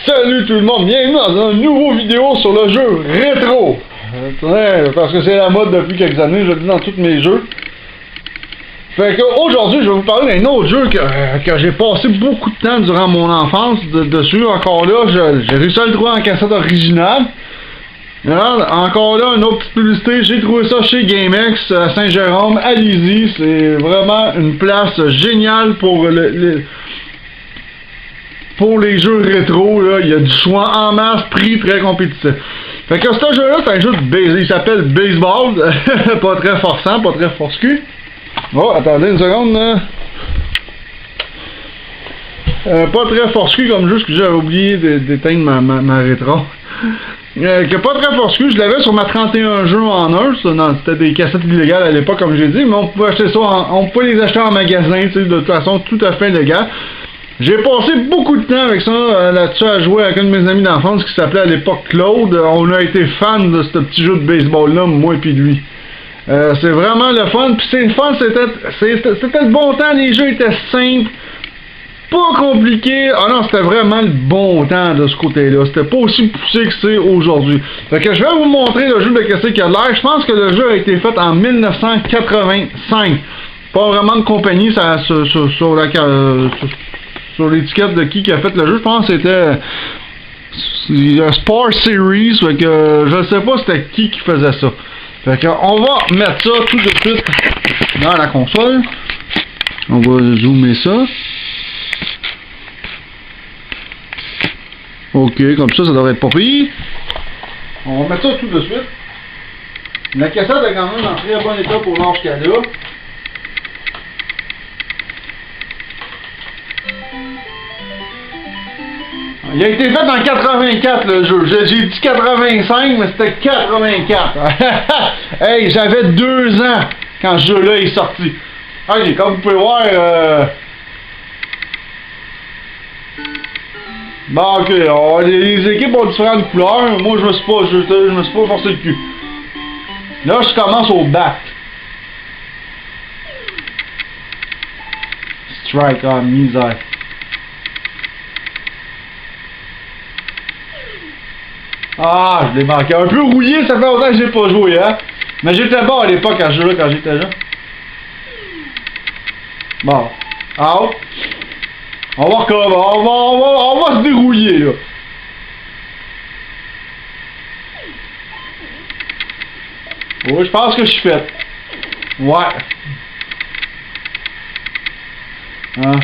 Salut tout le monde, bienvenue dans une nouvelle vidéo sur le jeu rétro. Parce que c'est la mode depuis quelques années, je le dis dans tous mes jeux. Fait qu'aujourd'hui, je vais vous parler d'un autre jeu que j'ai passé beaucoup de temps durant mon enfance dessus. Encore là, j'ai réussi à le trouver en cassette originale. Regarde, encore là, une autre petite publicité, j'ai trouvé ça chez GameX à Saint-Jérôme, allez-y, c'est vraiment une place géniale pour les jeux rétro, là. Il y a du choix en masse, prix très compétitif. Fait que ce jeu-là, c'est un jeu de baseball, il s'appelle Baseball, pas très forçant, pas très force-cul. Oh, attendez une seconde, là. Pas très force-cul comme jeu, parce que j'avais oublié d'éteindre ma rétro. Que pas très force-cul, je l'avais sur ma 31 jeux en un, c'était des cassettes illégales à l'époque, comme j'ai dit, mais on pouvait acheter ça, on pouvait les acheter en magasin, tu sais, de toute façon tout à fait légal. J'ai passé beaucoup de temps avec ça là-dessus à jouer avec un de mes amis d'enfance qui s'appelait à l'époque Claude. On a été fan de ce petit jeu de baseball-là, moi et puis lui. C'est vraiment le fun, puis c'est le fun, c'était le bon temps, les jeux étaient simples, pas compliqués. Ah non, c'était vraiment le bon temps de ce côté-là, c'était pas aussi poussé que c'est aujourd'hui. Fait que je vais vous montrer le jeu de qu'est-ce qu'il y a de l'air. Je pense que le jeu a été fait en 1985. Pas vraiment de compagnie sur l'étiquette de qui a fait le jeu. Je pense que c'était Sport Series, fait que je sais pas c'était qui faisait ça. Fait que on va mettre ça tout de suite dans la console. On va zoomer ça. Ok, comme ça devrait être pas pire. On va mettre ça tout de suite. La cassette est quand même en très bon état pour l'âge qu'elle a. Il a été fait en 84 le jeu. J'ai dit 85, mais c'était 84. Hey, j'avais 2 ans quand ce jeu-là est sorti. Ok, comme vous pouvez voir. Bon, ok, les équipes ont différentes couleurs. Moi, je me suis pas forcé le cul. Là, je commence au bat. Strike en misère. Ah, je l'ai manqué. Un peu rouillé, ça fait longtemps que j'ai pas joué, hein. Mais j'étais bon à l'époque à ce jeu-là quand j'étais là. Bon. Out. On va recommencer. On va se dérouiller, là. Oui, je pense que je suis fait. Ouais. Hein.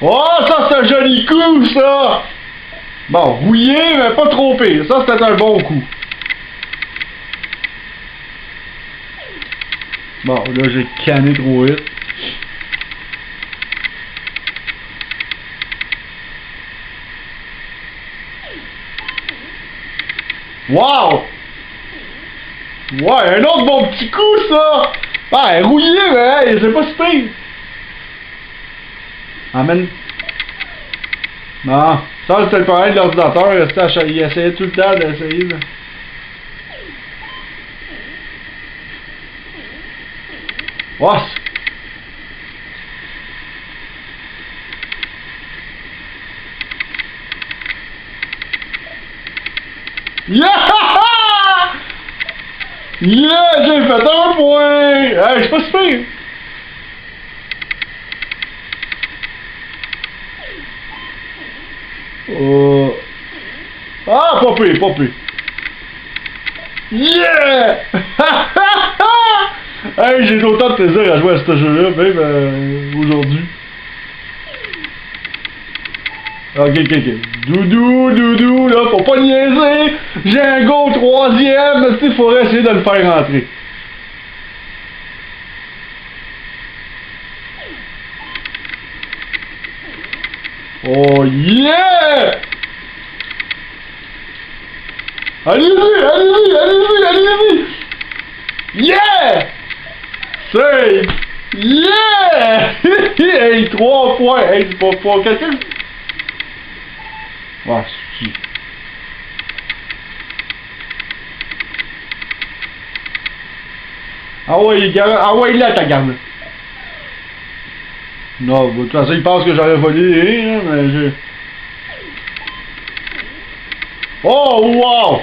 Oh, ça c'est un joli coup, ça! Bon, rouillé, mais pas trop pire. Ça, c'était un bon coup. Bon, là, j'ai canné trop vite. Wow! Ouais, un autre bon petit coup, ça! Ouais, rouillé, mais hey, c'est pas si pire. Amène. Non, ça c'était le problème de l'ordinateur, il essayait tout le temps d'essayer de... What? Yeah! Yeah! J'ai fait un point! Hey, c'est pas si pire! Ah, pas pire, pas pire. Yeah! Hey, j'ai autant de plaisir à jouer à ce jeu-là, même aujourd'hui. Ok. Doudou, là, faut pas niaiser. J'ai un goal 3e, mais il faudrait essayer de le faire rentrer. Oh yeah! Allez-y! Yeah! Save! Yeah! Hey, 3 points! Hey, c'est pas quelqu'un? Ah, si. Ah ouais, là, ta garde. Non, de toute façon, il pense que j'aurais volé, hein, mais j'ai... Oh, wow!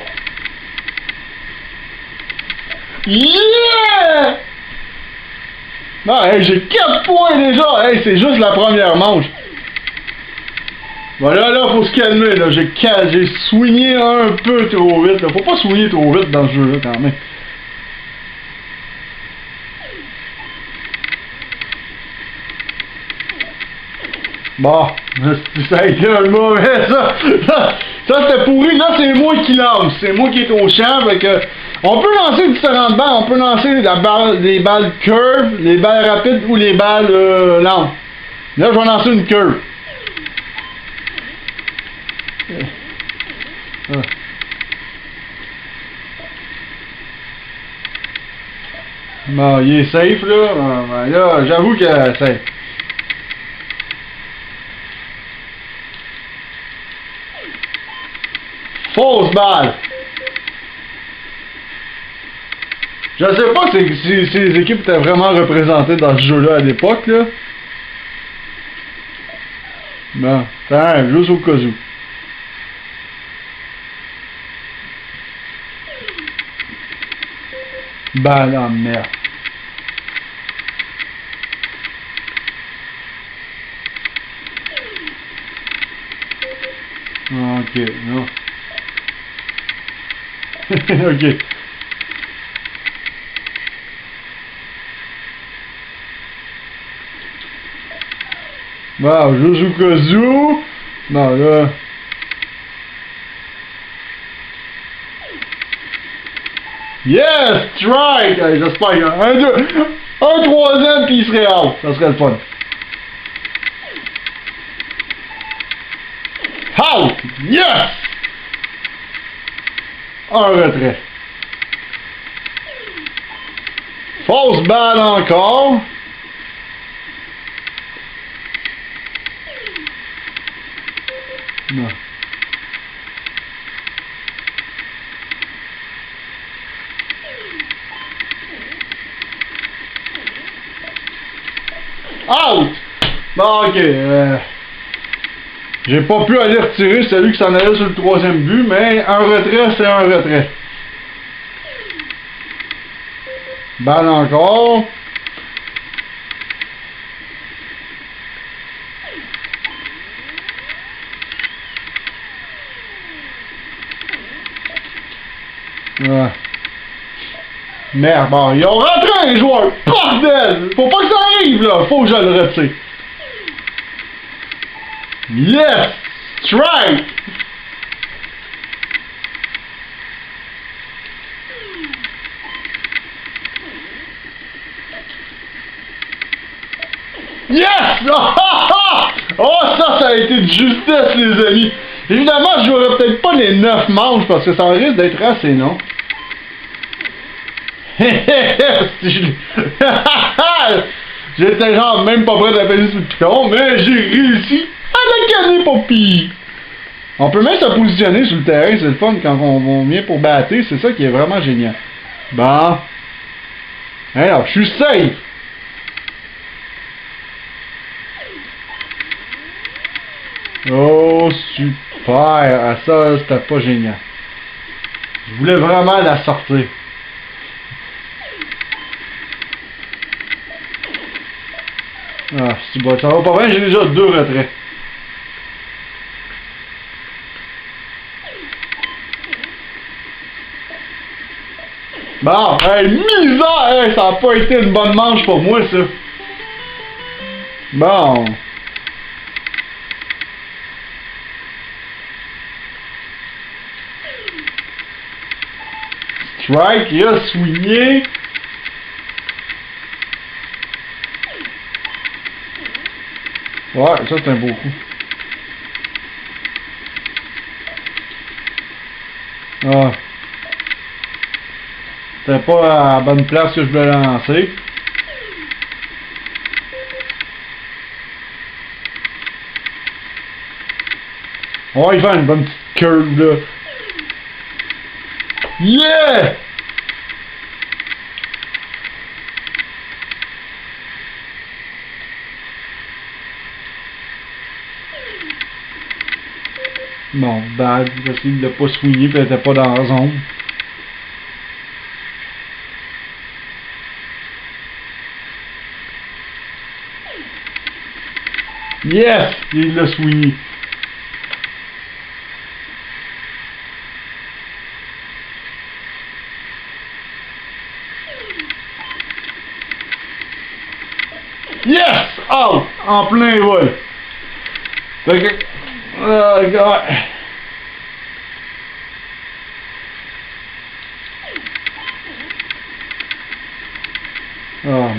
Yeah! Non, hey, j'ai 4 points déjà! Hey, c'est juste la première manche. Voilà, là, faut se calmer, là. J'ai swingé un peu trop vite, là. Faut pas swinguer trop vite dans ce jeu-là, quand même. Bon, ça a été un mauvais, ça. Ça c'était pourri. Là, c'est moi qui lance. C'est moi qui est au champ. Fait que, on peut lancer différentes balles. On peut lancer les balles curve, les balles rapides ou les balles lentes. Là, je vais lancer une curve. Bon, il est safe, là. Bon, là, j'avoue que c'est safe. Fausse balle. Je sais pas si les équipes étaient vraiment représentées dans ce jeu-là à l'époque, là. Bon, attends, juste au cas où. Balle en merde. Ok, non. Ok. Bon, Josukazu. Bon, là. Yes! Strike! Allez, j'espère qu'il y a un troisième puis il serait out. Ça serait le fun. Out! Yes! Un retrait. Fausse balle encore. Non. Out! Bon, ok. J'ai pas pu aller retirer celui qui s'en allait sur le troisième but, mais un retrait, c'est un retrait. Balle encore. Ouais. Merde, bon, ils ont rentré les joueurs! Bordel! Faut pas que ça arrive, là! Faut que je le retire. Yes! Strike! Yes! Oh, ça a été de justesse, les amis! Évidemment, je jouerai peut-être pas les 9 manches parce que ça risque d'être assez long. J'étais genre même pas prêt d'appeler sur le piton, mais j'ai réussi à la canner, papy! On peut même se positionner sur le terrain, c'est le fun quand on vient pour battre, c'est ça qui est vraiment génial. Bon. Alors, je suis safe! Oh, super! Ah, ça, c'était pas génial. Je voulais vraiment la sortir. Ah, c'est bon, ça va pas bien, j'ai déjà 2 retraits. Bon, hey, misère! Hey, ça a pas été une bonne manche pour moi, ça. Bon. Strike, il a swingé. Ouais, ça c'est un beau coup. Ah. C'était pas à la bonne place que je voulais lancer. On va y faire une bonne petite curve là. Yeah! Bon, bad, parce qu'il l'a pas swingé puis elle était pas dans la zone. Yes! Il l'a swingé. Yes! Out! En plein vol. Fait que... Oh, God. Oh.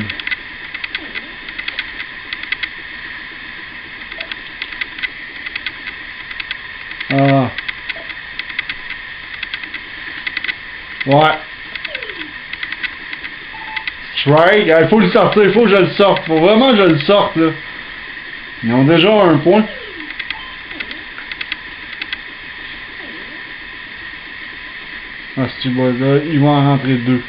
Ah. Ouais. Strike. Il faut le sortir. Il faut que je le sorte. Faut vraiment que je le sorte, là. Ils ont déjà un point. Ah, si tu vois là, ils vont en rentrer deux.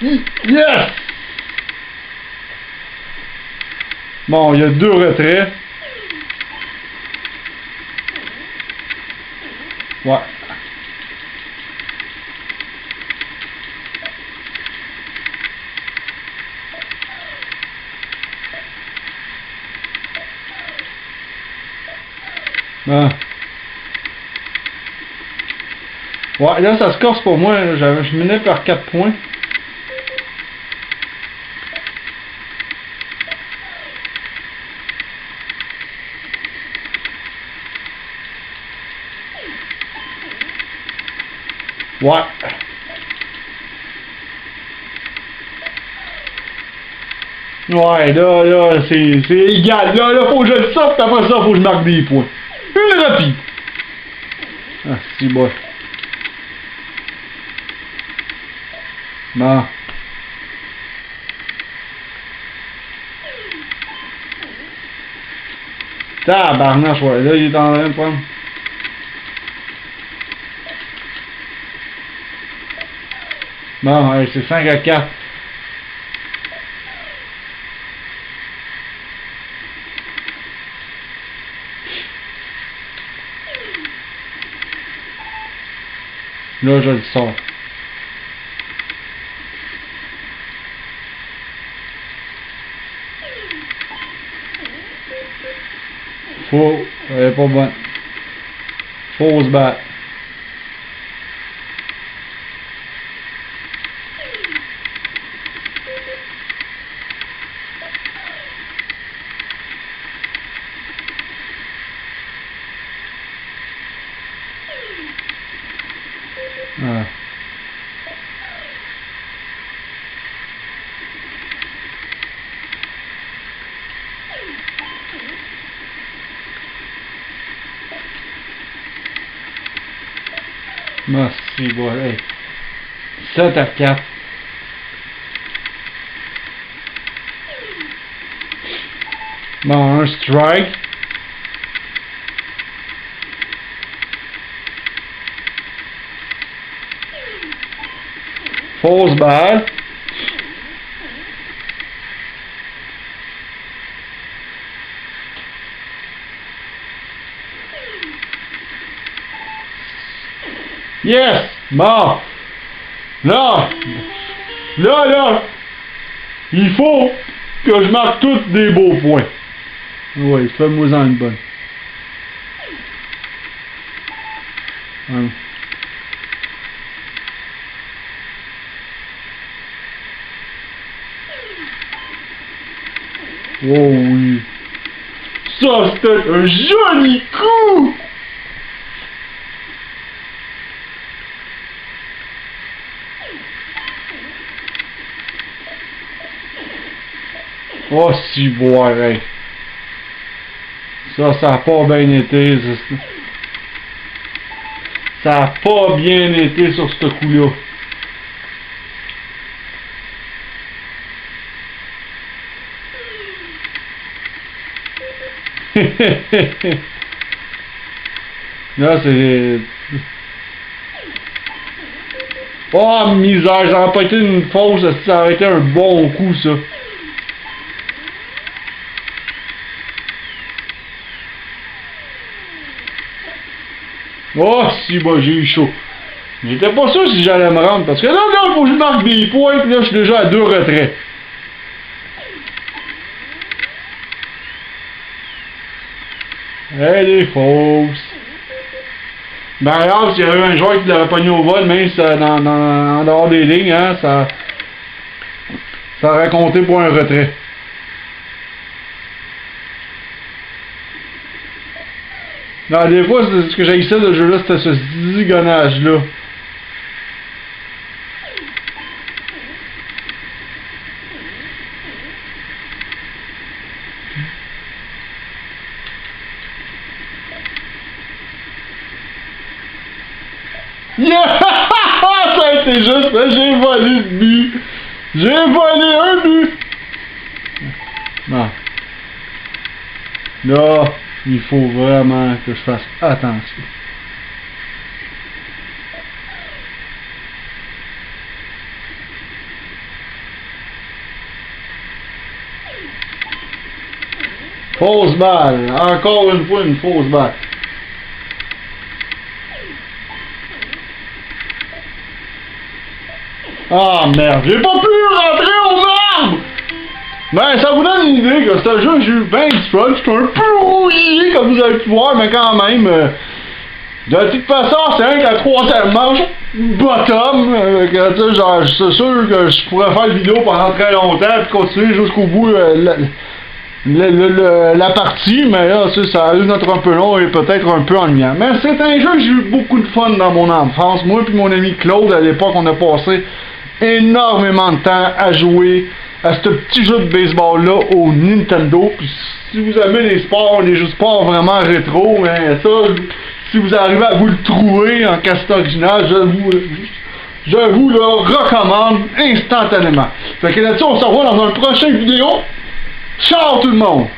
Yes! Bon, il y a deux retraits. Ouais. Ah. Ouais, là ça se corse pour moi. Je menais par 4 points. Ouais. Ouais, là, c'est égal. Là, faut que je le sorte, après ça, faut que je marque des points. Une rapide. Ah, c'est bon. Bon. Tabarnache, ouais. Là, il est en train de prendre. Bon, ouais, c'est 5 à 4. Là, je le sors. Faut. Elle est pas bonne. Faut se battre. Ah. Merci, bon, hey. 7 à 4. Bon, un strike. Fausse balle. Yes! Bon! Là! Il faut que je marque tous des beaux points. Oui, fais-moi-en une bonne. Hein. Oh oui! Ça, c'était un joli coup! Oh, si boire, hey. Ça a pas bien été. Ça a pas bien été sur ce coup-là. Là, c'est... Oh misère, j'aurais pas été une fausse, ça aurait été un bon coup ça. Oh si bah j'ai eu chaud. J'étais pas sûr si j'allais me rendre parce que là faut que je marque des points pis là je suis déjà à 2 retraits. Elle est fausse. Ben regarde, s'il y avait un joueur qui l'aurait pogné au vol, même si en dehors des lignes, hein, ça aurait compté pour un retrait. Non, des fois, c'est ce que j'ai essayé de ce jeu-là, c'était ce zigonnage-là. Yeah! Ça a été juste, j'ai volé le but! J'ai volé un but! Non. Là, il faut vraiment que je fasse attention. Fausse balle. Encore une fois, une fausse balle. Ah merde, j'ai pas pu rentrer au marbre! Ben, ça vous donne une idée que ce jeu, j'ai eu ben du fun. C'est un peu rouillé, comme vous avez pu voir, mais quand même, de toute façon, c'est un que la troisième manche, bottom, c'est sûr que je pourrais faire une vidéo pendant très longtemps, puis continuer jusqu'au bout la partie, mais là, ça risque d'être un peu long et peut-être un peu ennuyant. Mais c'est un jeu que j'ai eu beaucoup de fun dans mon enfance. Moi et mon ami Claude, à l'époque, on a passé énormément de temps à jouer à ce petit jeu de baseball-là au Nintendo. Puis si vous aimez les sports, les jeux de sport vraiment rétro, mais ça, si vous arrivez à vous le trouver en cassette originale, je vous le recommande instantanément. Fait que là-dessus, on se revoit dans une prochaine vidéo. Ciao tout le monde!